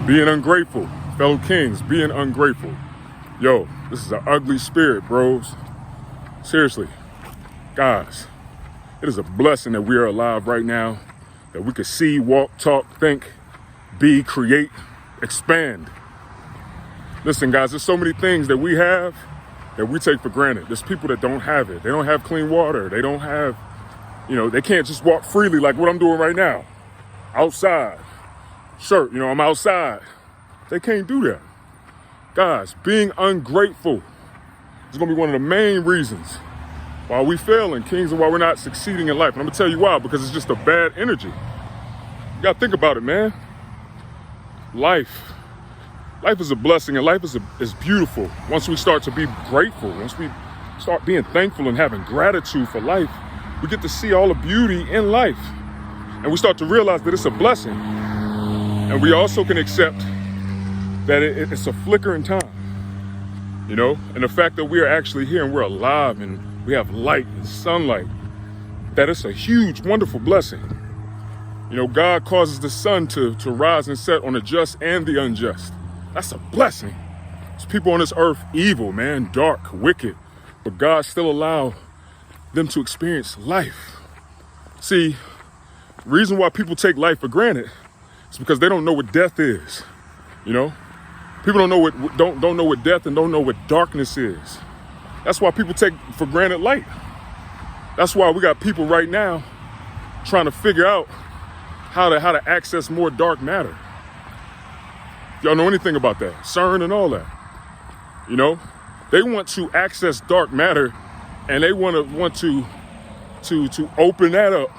Being ungrateful, fellow kings, being ungrateful. Yo, this is an ugly spirit, bros. Seriously, guys, it is a blessing that we are alive right now, that we could see, walk, talk, think, be, create, expand. Listen, guys, there's so many things that we have that we take for granted. There's people that don't have it. They don't have clean water. They don't have, they can't just walk freely like what I'm doing right now. Outside. Shirt, I'm outside. They can't do that. Guys, being ungrateful is going to be one of the main reasons why we fail in kings and why we're not succeeding in life. And I'm going to tell you why, because it's just a bad energy. You got to think about it, man. Life is a blessing, and life is beautiful. Once we start to be grateful, once we start being thankful and having gratitude for life, we get to see all the beauty in life. And we start to realize that it's a blessing. And we also can accept that it's a flicker in time, and the fact that we are actually here and we're alive and we have light and sunlight, that it's a huge, wonderful blessing. God causes the sun to rise and set on the just and the unjust. That's a blessing. There's people on this earth evil, man, dark, wicked, but God still allow them to experience life. See, the reason why people take life for granted is because they don't know what death is. People don't know what death and don't know what darkness is. That's why people take for granted light. That's why we got people right now trying to figure out how to access more dark matter. Y'all know anything about that? CERN and all that. They want to access dark matter, and they want to open that up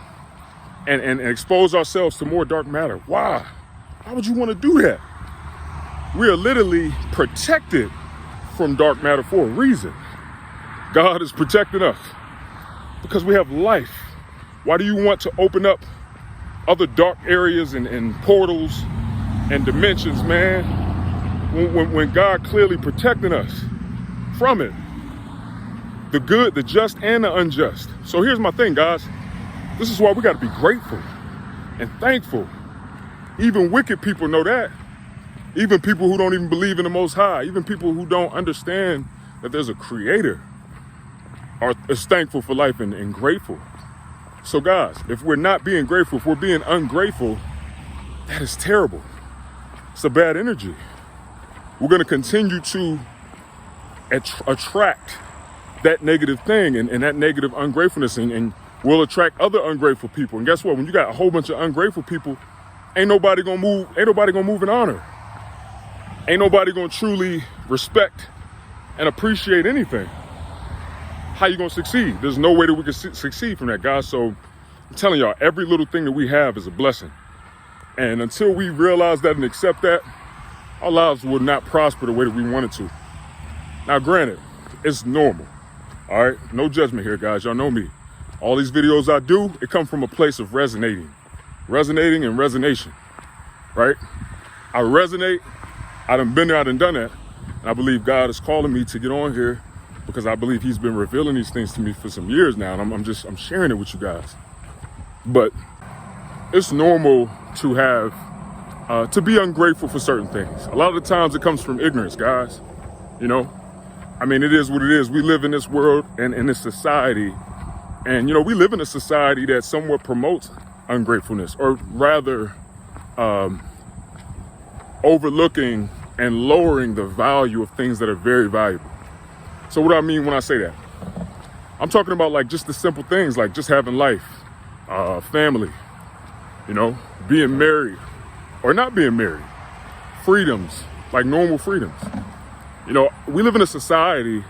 and expose ourselves to more dark matter. Why? Why would you want to do that? We are literally protected from dark matter for a reason. God is protecting us because we have life. Why do you want to open up other dark areas and portals and dimensions, man, when God clearly protecting us from it? The good, the just, and the unjust. So here's my thing, guys. This is why we got to be grateful and thankful. Even wicked people know that. Even people who don't even believe in the Most High, even people who don't understand that there's a creator is thankful for life and grateful. So guys, if we're not being grateful, if we're being ungrateful, that is terrible. It's a bad energy. We're going to continue to attract that negative thing and that negative ungratefulness, and we'll attract other ungrateful people. And guess what? When you got a whole bunch of ungrateful people, ain't nobody gonna move in honor. Ain't nobody gonna truly respect and appreciate anything. How you gonna succeed? There's no way that we can succeed from that, guys. So I'm telling y'all, every little thing that we have is a blessing. And until we realize that and accept that, our lives will not prosper the way that we want it to. Now, granted, it's normal. All right, no judgment here, guys. Y'all know me. All these videos I do, it comes from a place of resonating and resonation, right? I resonate. I done been there, I done that. And I believe God is calling me to get on here because I believe he's been revealing these things to me for some years now. And I'm sharing it with you guys. But it's normal to have, to be ungrateful for certain things. A lot of the times it comes from ignorance, guys. It is what it is. We live in this world and in this society. And, we live in a society that somewhat promotes ungratefulness, or rather overlooking and lowering the value of things that are very valuable. So what do I mean when I say that? I'm talking about like just the simple things, like just having life, family, being married or not being married, freedoms, like normal freedoms. We live in a society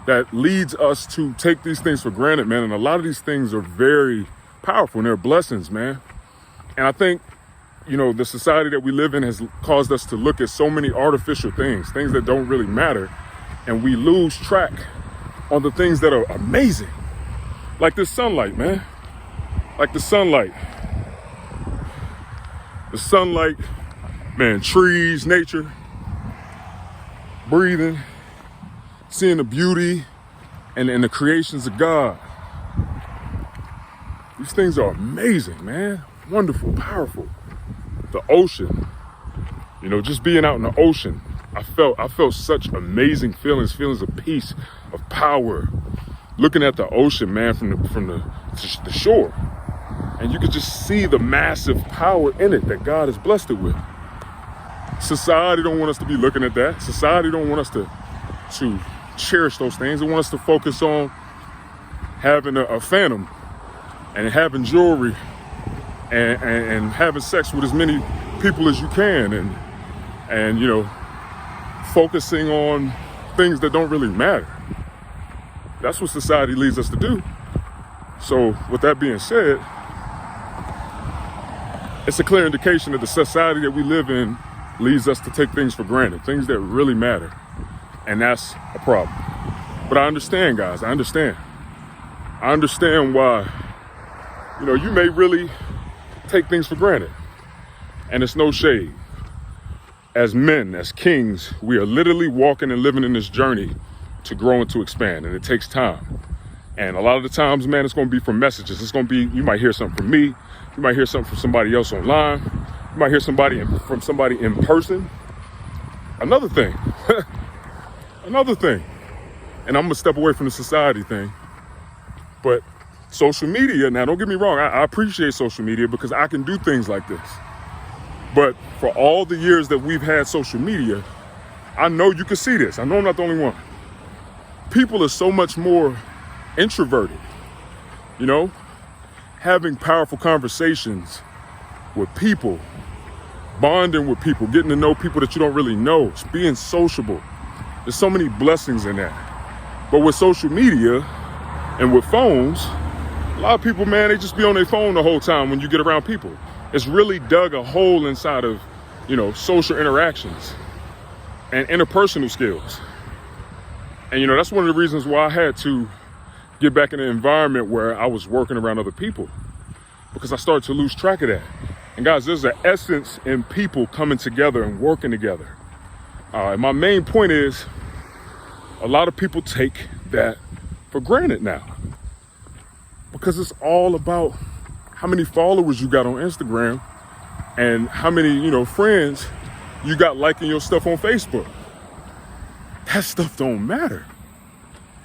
that leads us to take these things for granted, man. And a lot of these things are very powerful and they're blessings, man. And I think, the society that we live in has caused us to look at so many artificial things that don't really matter. And we lose track on the things that are amazing. Like this sunlight, man. Like the sunlight. The sunlight, man, trees, nature, breathing, seeing the beauty and the creations of God. These things are amazing, man. Wonderful, powerful. The ocean, You know, just being out in the ocean, I felt such amazing feelings of peace, of power, looking at the ocean, man, from the shore. And you could just see the massive power in it that God has blessed it with. Society don't want us to be looking at that. Society don't want us to cherish those things. They want us to focus on having a phantom and having jewelry and having sex with as many people as you can and you know, focusing on things that don't really matter. That's what society leads us to do. So with that being said, it's a clear indication that the society that we live in leads us to take things for granted, things that really matter. And that's a problem. But I understand, guys, I understand why, you know, you may really take things for granted. And it's no shade. As men, as kings, we are literally walking and living in this journey to grow and to expand, and it takes time. And a lot of the times, man, it's going to be from messages. It's going to be, you might hear something from me, you might hear something from somebody else online, you might hear from somebody in person. Another thing, and I'm gonna step away from the society thing, but social media, now don't get me wrong, I appreciate social media because I can do things like this. But for all the years that we've had social media, I know you can see this. I know I'm not the only one. People are so much more introverted, you know, having powerful conversations with people, bonding with people, getting to know people that you don't really know, being sociable. There's so many blessings in that. But with social media and with phones, a lot of people, man, they just be on their phone the whole time when you get around people. It's really dug a hole inside of, you know, social interactions and interpersonal skills. And, you know, that's one of the reasons why I had to get back in an environment where I was working around other people, because I started to lose track of that. And guys, there's an essence in people coming together and working together. And my main point is, a lot of people take that for granted now, because it's all about how many followers you got on Instagram and how many, you know, friends you got liking your stuff on Facebook. That stuff don't matter.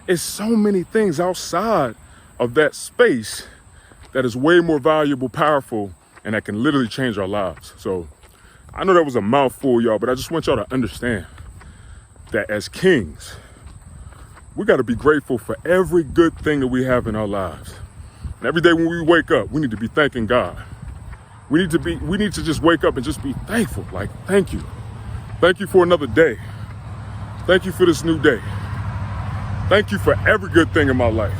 It's so many things outside of that space that is way more valuable, powerful, and that can literally change our lives. So I know that was a mouthful, y'all, but I just want y'all to understand that as kings, we got to be grateful for every good thing that we have in our lives. And every day when we wake up, we need to be thanking God. We need to just wake up and just be thankful. Like, thank you. Thank you for another day. Thank you for this new day. Thank you for every good thing in my life.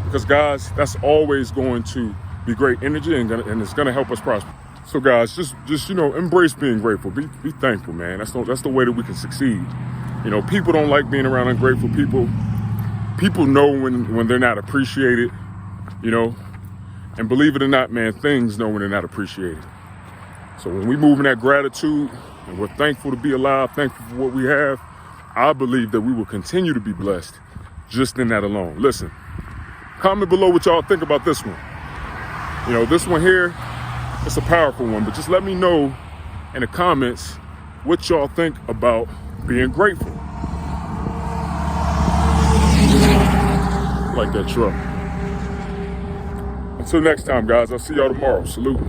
Because guys, that's always going to be great energy and it's going to help us prosper. So guys, just you know, embrace being grateful. Be thankful, man. That's the way that we can succeed. You know, people don't like being around ungrateful people. People know when they're not appreciated, you know. And believe it or not, man, things know when they're not appreciated. So when we move in that gratitude and we're thankful to be alive, thankful for what we have, I believe that we will continue to be blessed just in that alone. Listen, comment below what y'all think about this one. You know, this one here, it's a powerful one, but just let me know in the comments what y'all think about being grateful. Like that truck. Until next time, guys, I'll see y'all tomorrow. Salute.